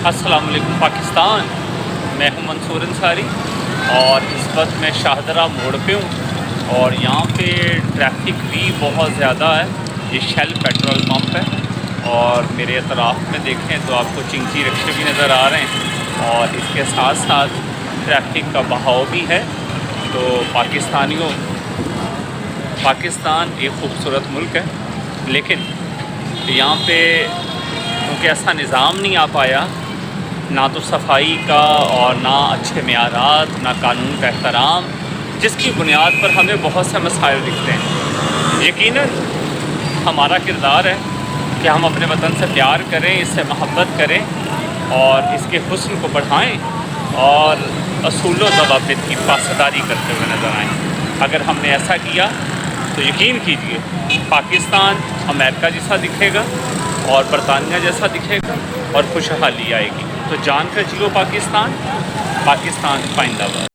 अस्सलाम वालेकुम पाकिस्तान। मैं हूं मंसूर अंसारी और इस वक्त मैं शाहदरा मोड़ पे हूं और यहाँ पे ट्रैफिक भी बहुत ज़्यादा है। ये शेल पेट्रोल पंप है और मेरे अतराफ़ में देखें तो आपको चिंची रिक्शे भी नज़र आ रहे हैं और इसके साथ साथ ट्रैफिक का बहाव भी है। तो पाकिस्तानियों, पाकिस्तान एक ख़ूबसूरत मुल्क है, लेकिन यहाँ पे क्योंकि ऐसा निज़ाम नहीं आ पाया, ना तो सफाई का और ना अच्छे मेयारात, ना कानून का एहतराम, जिसकी बुनियाद पर हमें बहुत से मसाइल दिखते हैं। यकीनन हमारा किरदार है कि हम अपने वतन से प्यार करें, इससे मोहब्बत करें और इसके हुस्न को बढ़ाएं और असूलों ज़वाबित की पासदारी करते हुए नज़र आएँ। अगर हमने ऐसा किया तो यकीन कीजिए पाकिस्तान अमेरिका जैसा दिखेगा और बरतानिया जैसा दिखेगा और खुशहाली आएगी। तो जान कर जियो पाकिस्तान, पाकिस्तान जिंदाबाद।